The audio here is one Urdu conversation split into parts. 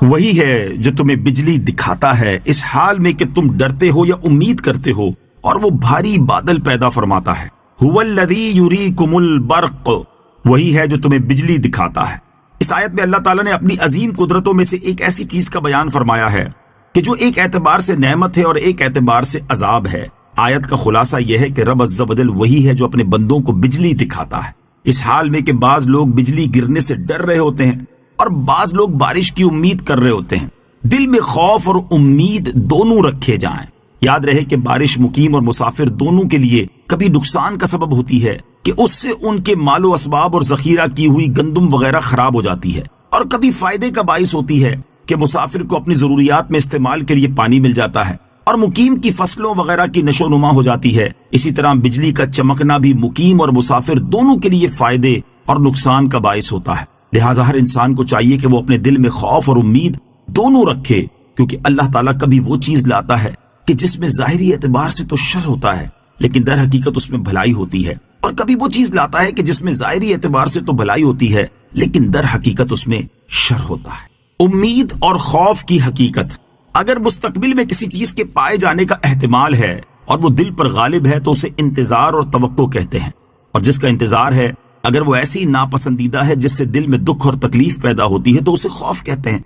وہی ہے جو تمہیں بجلی دکھاتا ہے اس حال میں کہ تم ڈرتے ہو یا امید کرتے ہو، اور وہ بھاری بادل پیدا فرماتا ہے۔ هو الذی یریکم البرق، وہی ہے جو تمہیں بجلی دکھاتا ہے۔ اس آیت میں اللہ تعالیٰ نے اپنی عظیم قدرتوں میں سے ایک ایسی چیز کا بیان فرمایا ہے کہ جو ایک اعتبار سے نعمت ہے اور ایک اعتبار سے عذاب ہے۔ آیت کا خلاصہ یہ ہے کہ رب عز و جل وہی ہے جو اپنے بندوں کو بجلی دکھاتا ہے، اس حال میں کہ بعض لوگ بجلی گرنے سے ڈر رہے ہوتے ہیں اور بعض لوگ بارش کی امید کر رہے ہوتے ہیں۔ دل میں خوف اور امید دونوں رکھے جائیں۔ یاد رہے کہ بارش مقیم اور مسافر دونوں کے لیے کبھی نقصان کا سبب ہوتی ہے کہ اس سے ان کے مال و اسباب اور ذخیرہ کی ہوئی گندم وغیرہ خراب ہو جاتی ہے، اور کبھی فائدے کا باعث ہوتی ہے کہ مسافر کو اپنی ضروریات میں استعمال کے لیے پانی مل جاتا ہے اور مقیم کی فصلوں وغیرہ کی نشو و نما ہو جاتی ہے۔ اسی طرح بجلی کا چمکنا بھی مقیم اور مسافر دونوں کے لیے فائدے اور نقصان کا باعث ہوتا ہے۔ لہٰذا ہر انسان کو چاہیے کہ وہ اپنے دل میں خوف اور امید دونوں رکھے، کیونکہ اللہ تعالیٰ کبھی وہ چیز لاتا ہے کہ جس میں ظاہری اعتبار سے تو شر ہوتا ہے لیکن در حقیقت اس میں بھلائی ہوتی ہے، اور کبھی وہ چیز لاتا ہے کہ جس میں ظاہری اعتبار سے تو بھلائی ہوتی ہے لیکن در حقیقت اس میں شر ہوتا ہے۔ امید اور خوف کی حقیقت، اگر مستقبل میں کسی چیز کے پائے جانے کا احتمال ہے اور وہ دل پر غالب ہے تو اسے انتظار اور توقع کہتے ہیں، اور جس کا انتظار ہے اگر وہ ایسی ناپسندیدہ ہے جس سے دل میں دکھ اور تکلیف پیدا ہوتی ہے تو اسے خوف کہتے ہیں،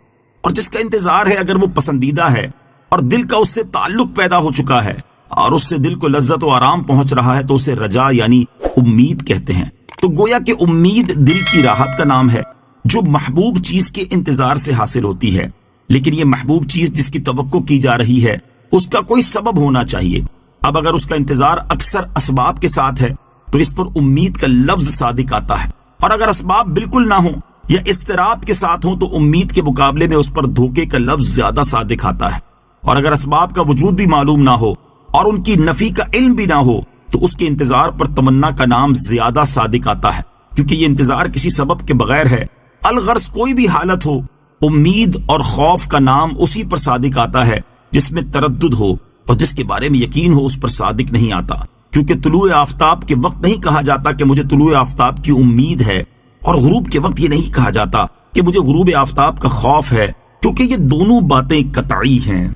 اور جس کا انتظار ہے اگر وہ پسندیدہ ہے اور دل کا اس سے تعلق پیدا ہو چکا ہے اور اس سے دل کو لذت و آرام پہنچ رہا ہے تو اسے رجا یعنی امید کہتے ہیں۔ تو گویا کہ امید دل کی راحت کا نام ہے جو محبوب چیز کے انتظار سے حاصل ہوتی ہے، لیکن یہ محبوب چیز جس کی توقع کی جا رہی ہے اس کا کوئی سبب ہونا چاہیے۔ اب اگر اس کا انتظار اکثر اسباب کے ساتھ ہے تو اس پر امید کا لفظ صادق آتا ہے، اور اگر اسباب بالکل نہ ہوں یا اضطراب کے ساتھ ہوں تو امید کے مقابلے میں اس پر دھوکے کا لفظ زیادہ صادق آتا ہے، اور اگر اسباب کا وجود بھی معلوم نہ ہو اور ان کی نفی کا علم بھی نہ ہو تو اس کے انتظار پر تمنا کا نام زیادہ صادق آتا ہے، کیونکہ یہ انتظار کسی سبب کے بغیر ہے۔ الغرض کوئی بھی حالت ہو، امید اور خوف کا نام اسی پر صادق آتا ہے جس میں تردد ہو، اور جس کے بارے میں یقین ہو اس پر صادق نہیں آتا، کیونکہ طلوع آفتاب کے وقت نہیں کہا جاتا کہ مجھے طلوع آفتاب کی امید ہے، اور غروب کے وقت یہ نہیں کہا جاتا کہ مجھے غروب آفتاب کا خوف ہے، کیونکہ یہ دونوں باتیں قطعی ہیں۔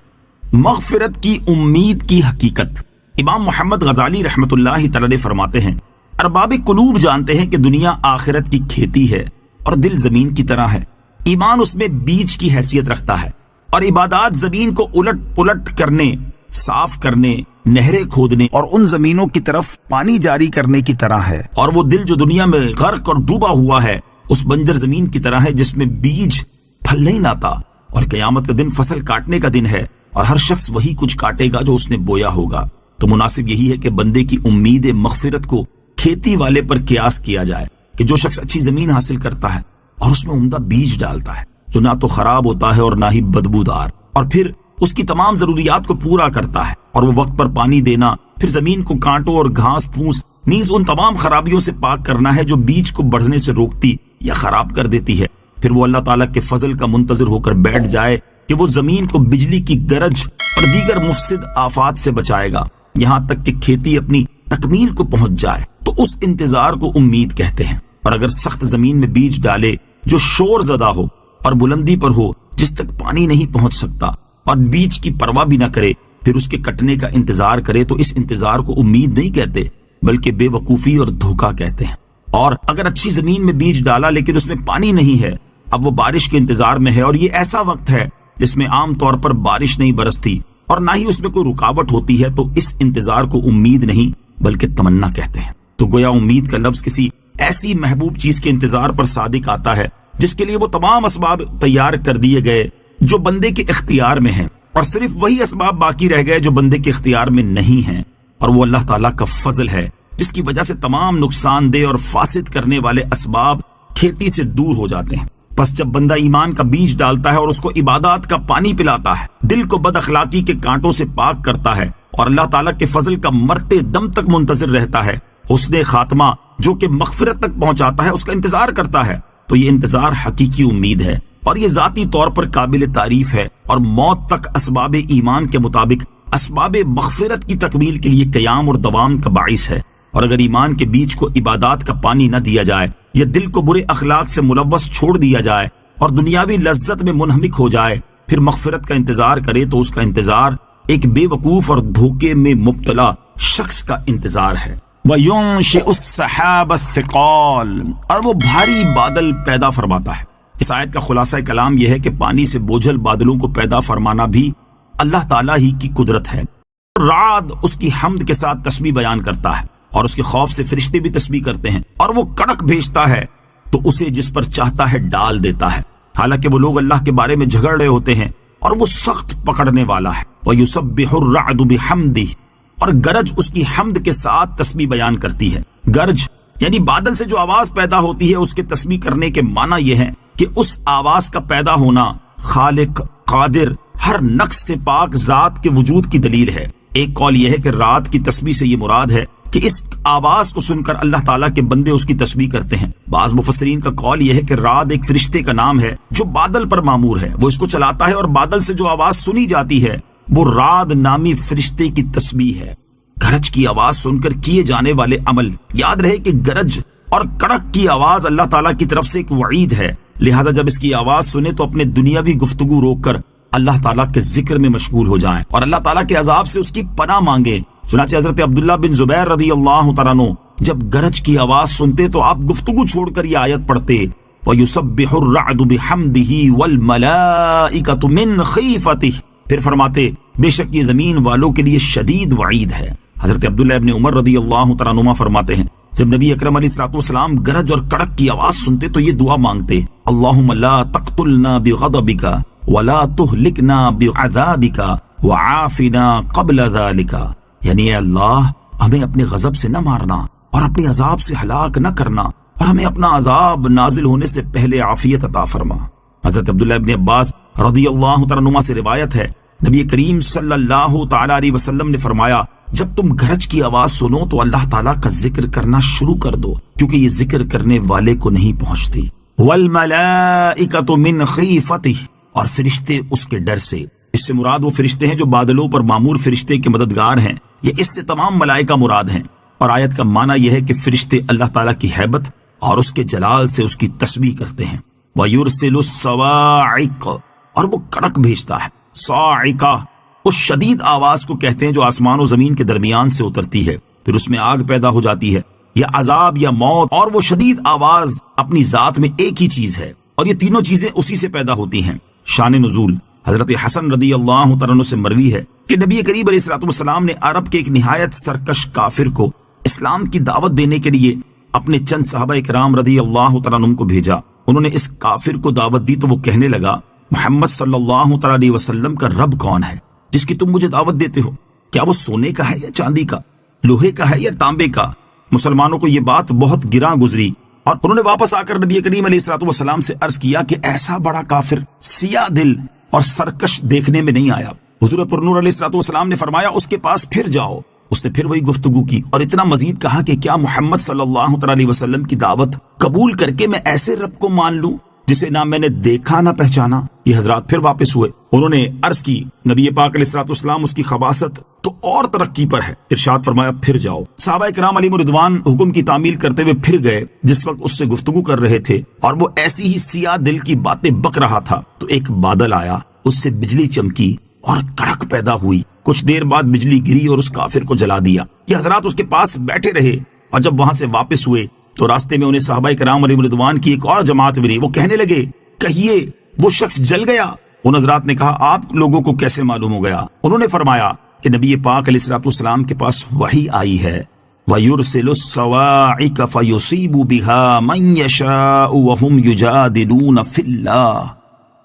مغفرت کی امید کی حقیقت، امام محمد غزالی رحمۃ اللہ تعالی فرماتے ہیں، ارباب قلوب جانتے ہیں کہ دنیا آخرت کی کھیتی ہے اور دل زمین کی طرح ہے۔ ایمان اس میں بیج کی حیثیت رکھتا ہے، اور عبادات زمین کو الٹ پلٹ کرنے، صاف کرنے، نہریں کھودنے اور ان زمینوں کی طرف پانی جاری کرنے کی طرح ہے، اور وہ دل جو دنیا میں غرق اور ڈوبا ہوا ہے اس بنجر زمین کی طرح ہے جس میں بیج پھل نہیں لاتا، اور قیامت کا دن فصل کاٹنے کا دن ہے اور ہر شخص وہی کچھ کاٹے گا جو اس نے بویا ہوگا۔ تو مناسب یہی ہے کہ بندے کی امید مغفرت کو کھیتی والے پر قیاس کیا جائے کہ جو شخص اچھی زمین حاصل کرتا ہے اور اس میں عمدہ بیج ڈالتا ہے جو نہ تو خراب ہوتا ہے اور نہ ہی بدبودار، اور پھر اس کی تمام ضروریات کو پورا کرتا ہے، اور وہ وقت پر پانی دینا، پھر زمین کو کانٹوں اور گھاس پھوس نیز ان تمام خرابیوں سے پاک کرنا ہے جو بیج کو بڑھنے سے روکتی یا خراب کر دیتی ہے۔ پھر وہ اللہ تعالیٰ کے فضل کا منتظر ہو کر بیٹھ جائے کہ وہ زمین کو بجلی کی گرج اور دیگر مفسد آفات سے بچائے گا یہاں تک کہ کھیتی اپنی تکمیل کو پہنچ جائے، تو اس انتظار کو امید کہتے ہیں۔ اور اگر سخت زمین میں بیج ڈالے جو شور زدہ ہو اور بلندی پر ہو جس تک پانی نہیں پہنچ سکتا، اور بیج کی پرواہ بھی نہ کرے، پھر اس کے کٹنے کا انتظار کرے، تو اس انتظار کو امید نہیں کہتے بلکہ بے وقوفی اور دھوکہ کہتے ہیں۔ اور اگر اچھی زمین میں بیج ڈالا لیکن اس میں پانی نہیں ہے، اب وہ بارش کے انتظار میں ہے، اور یہ ایسا وقت ہے جس میں عام طور پر بارش نہیں برستی اور نہ ہی اس میں کوئی رکاوٹ ہوتی ہے، تو اس انتظار کو امید نہیں بلکہ تمنا کہتے ہیں۔ تو گویا امید کا لفظ کسی ایسی محبوب چیز کے انتظار پر صادق آتا ہے جس کے لیے وہ تمام اسباب تیار کر دیے گئے جو بندے کے اختیار میں ہیں، اور صرف وہی اسباب باقی رہ گئے جو بندے کے اختیار میں نہیں ہیں، اور وہ اللہ تعالیٰ کا فضل ہے جس کی وجہ سے تمام نقصان دہ اور فاسد کرنے والے اسباب کھیتی سے دور ہو جاتے ہیں۔ پس جب بندہ ایمان کا بیج ڈالتا ہے اور اس کو عبادات کا پانی پلاتا ہے، دل کو بد اخلاقی کے کانٹوں سے پاک کرتا ہے اور اللہ تعالیٰ کے فضل کا مرتے دم تک منتظر رہتا ہے، حسن خاتمہ جو کہ مغفرت تک پہنچاتا ہے اس کا انتظار کرتا ہے، تو یہ انتظار حقیقی امید ہے، اور یہ ذاتی طور پر قابل تعریف ہے، اور موت تک اسباب ایمان کے مطابق اسباب مغفرت کی تکمیل کے لیے قیام اور دوام کا باعث ہے۔ اور اگر ایمان کے بیج کو عبادات کا پانی نہ دیا جائے یا دل کو برے اخلاق سے ملوث چھوڑ دیا جائے اور دنیاوی لذت میں منہمک ہو جائے، پھر مغفرت کا انتظار کرے تو اس کا انتظار ایک بے وقوف اور دھوکے میں مبتلا شخص کا انتظار ہے۔ وَيُنشِئُ السَّحَابَ الثِّقَالَ، اور وہ بھاری بادل پیدا فرماتا ہے۔ اس آیت کا خلاصہ کلام یہ ہے کہ پانی سے بوجھل بادلوں کو پیدا فرمانا بھی اللہ تعالیٰ ہی کی قدرت ہے۔ رعد اس کی حمد کے ساتھ تسبیح بیان کرتا ہے، اور اس کے خوف سے فرشتے بھی تسبیح کرتے ہیں، اور وہ کڑک بھیجتا ہے تو اسے جس پر چاہتا ہے ڈال دیتا ہے، حالانکہ وہ لوگ اللہ کے بارے میں جھگڑ رہے ہوتے ہیں، اور وہ سخت پکڑنے والا ہے۔ وَيُسَبِّحُ الرَّعْدُ بِحَمْدِهِ، اور گرج اس کی حمد کے ساتھ تسبیح بیان کرتی ہے۔ گرج یعنی بادل سے جو آواز پیدا ہوتی ہے، اس کے تسبیح کرنے کے معنی یہ ہے کہ اس آواز کا پیدا ہونا خالق، قادر، ہر نقص سے پاک ذات کے وجود کی دلیل ہے۔ ایک قول یہ ہے کہ رات کی تسبیح سے یہ مراد ہے کہ اس آواز کو سن کر اللہ تعالیٰ کے بندے اس کی تسبیح کرتے ہیں۔ بعض مفسرین کا قول یہ ہے کہ رعد ایک فرشتے کا نام ہے جو بادل پر مامور ہے، وہ اس کو چلاتا ہے، اور بادل سے جو آواز سنی جاتی ہے وہ رعد نامی فرشتے کی تسبیح ہے۔ گرج کی آواز سن کر کیے جانے والے عمل، یاد رہے کہ گرج اور کڑک کی آواز اللہ تعالیٰ کی طرف سے ایک وعید ہے، لہٰذا جب اس کی آواز سنے تو اپنے دنیاوی گفتگو روک کر اللہ تعالیٰ کے ذکر میں مشغول ہو جائیں اور اللہ تعالیٰ کے عذاب سے اس کی پناہ مانگیں۔ چنانچہ حضرت عبداللہ بن زبیر رضی اللہ تعالیٰ عنہ جب گرج کی آواز سنتے تو آپ گفتگو چھوڑ کر یہ آیت پڑھتے، وَيُسَبِّحُ الرَّعْدُ بِحَمْدِهِ وَالْمَلَائِكَةُ مِنْ خِيفَتِهِ، پھر فرماتے بے شک یہ زمین والوں کے لیے شدید وعید ہے۔ حضرت عبداللہ ابن عمر رضی اللہ تعالیٰ عنہما فرماتے ہیں جب نبی اکرم علیہ الصلوۃ والسلام گرج اور کڑک کی آواز سنتے تو یہ دعا مانگتے، اللہم لا تقتلنا بغضبک ولا تہلکنا بعذابک وعافنا قبل ذلک، یعنی اے اللہ ہمیں اپنے غضب سے نہ مارنا اور اپنے عذاب سے ہلاک نہ کرنا، اور ہمیں اپنا عذاب نازل ہونے سے پہلے عافیت عطا فرما۔ حضرت عبداللہ ابن عباس رضی اللہ تعالیٰ عنہما سے روایت ہے نبی کریم صلی اللہ تعالی علیہ وسلم نے فرمایا جب تم گرج کی آواز سنو تو اللہ تعالیٰ کا ذکر کرنا شروع کر دو، کیونکہ یہ ذکر کرنے والے کو نہیں پہنچتی۔ والملائکۃ من خیفتہ، اور فرشتے اس کے ڈر سے، اس سے مراد وہ فرشتے ہیں جو بادلوں پر مامور فرشتے کے مددگار ہیں، یہ اس سے تمام ملائکہ مراد ہیں۔ اور آیت کا معنی یہ ہے کہ فرشتے اللہ تعالیٰ کی ہیبت اور اس کے جلال سے اس کی تسبیح کرتے ہیں۔ وَيُرْسِلُ الصَّوَاعِقَ، اور وہ کڑک بھیجتا ہے۔ صاعقہ اس شدید آواز کو کہتے ہیں جو آسمان و زمین کے درمیان سے اترتی ہے، پھر اس میں آگ پیدا ہو جاتی ہے، یا عذاب یا موت، اور وہ شدید آواز اپنی ذات میں ایک ہی چیز ہے، اور یہ تینوں چیزیں اسی سے پیدا ہوتی ہیں۔ شان نزول حضرت حسن رضی اللہ تعالیٰ عنہ سے مروی ہے کہ نبی کریم علیہ الصلوۃ والسلام نے عرب کے ایک نہایت سرکش کافر کو اسلام کی دعوت دینے کے لیے اپنے چند صحابہ کرام رضی اللہ تعالیٰ عنہ کو بھیجا۔ انہوں نے اس کافر کو دعوت دی تو وہ کہنے لگا محمد صلی اللہ تعالیٰ علیہ وسلم کا رب کون ہے جس کی تم مجھے دعوت دیتے ہو؟ کیا وہ سونے کا ہے یا چاندی کا، لوہے کا ہے یا تانبے کا؟ مسلمانوں کو یہ بات بہت گراں گزری، اور انہوں نے واپس آ کر نبی کریم علیہ الصلوۃ والسلام سے عرض کیا کہ ایسا بڑا کافر سیاہ دل اور سرکش دیکھنے میں نہیں آیا۔ حضور پر نور علیہ الصلوۃ والسلام نے فرمایا اس کے پاس پھر جاؤ۔ اس نے پھر وہی گفتگو کی اور اتنا مزید کہا کہ کیا محمد صلی اللہ تعالی علیہ وسلم کی دعوت قبول کر کے میں ایسے رب کو مان لوں جسے نہ میں نے دیکھا نہ پہچانا؟ یہ حضرات پھر واپس ہوئے، انہوں نے عرض کی نبی پاک علیہ الصلوۃ والسلام اس کی خباثت تو اور ترقی پر ہے۔ ارشاد فرمایا پھر جاؤ۔ صحابہ کرام علیہم رضوان حکم کی تعمیل کرتے ہوئے پھر گئے۔ جس وقت اس سے گفتگو کر رہے تھے اور وہ ایسی ہی سیاہ دل کی باتیں بک رہا تھا تو ایک بادل آیا، اس سے بجلی چمکی اور کڑک پیدا ہوئی۔ کچھ دیر بعد بجلی گری اور اس کافر کو جلا دیا۔ یہ حضرات اس کے پاس بیٹھے رہے، اور جب وہاں سے واپس ہوئے تو راستے میں انہیں صحابہ کرام علیہم رضوان کی ایک اور جماعت ملی۔ وہ کہنے لگے کہیے وہ شخص جل گیا؟ ان حضرات نے کہا آپ لوگوں کو کیسے معلوم ہو گیا؟ انہوں نے فرمایا کہ نبی پاک علیہ الصلوۃ والسلام کے پاس وحی آئی ہے، وَيُرْسِلُ الصَّوَاعِقَ فَيُصِيبُ بِهَا مَن يَشَاءُ وَهُمْ يُجَادِلُونَ فِي اللَّهِ۔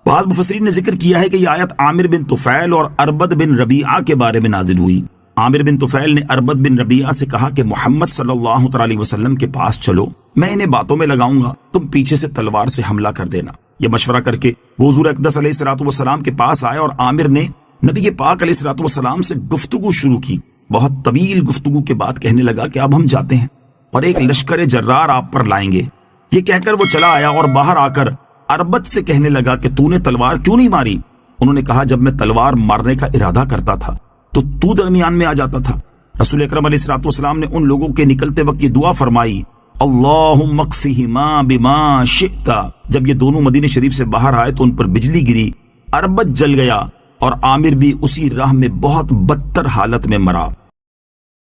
بعض مفسرین نے ذکر کیا ہے کہ یہ آیت عامر بن طفیل اور اربد بن ربیعہ کے بارے میں نازل ہوئی۔ عامر بن طفیل نے اربد بن ربیعہ سے کہا کہ محمد صلی اللہ تعالی علیہ وسلم کے پاس چلو، میں انہیں باتوں میں لگاؤں گا، تم پیچھے سے تلوار سے حملہ کر دینا۔ یہ مشورہ کر کے وہ حضور اقدس علیہ الصلوۃ والسلام کے پاس آئے اور عامر نے نبی پاک علیہ الصلوۃ والسلام سے گفتگو شروع کی۔ بہت طویل گفتگو کے بعد کہنے لگا کہ اب ہم جاتے ہیں اور ایک لشکر جرار آپ پر لائیں گے۔ یہ کہہ کر وہ چلا آیا اور باہر آ کر اربد سے کہنے لگا کہ تو نے تلوار کیوں نہیں ماری؟ انہوں نے کہا جب میں تلوار مارنے کا ارادہ کرتا تھا تو درمیان میں آ جاتا تھا۔ رسول اکرم علیہ الصلوۃ والسلام نے ان لوگوں کے نکلتے وقت یہ دعا فرمائی اللہم اکفہما بما شئت، جب یہ دونوں مدینہ شریف سے باہر آئے تو ان پر بجلی گری، اربد جل گیا اور عامر بھی اسی راہ میں بہت بدتر حالت میں مرا۔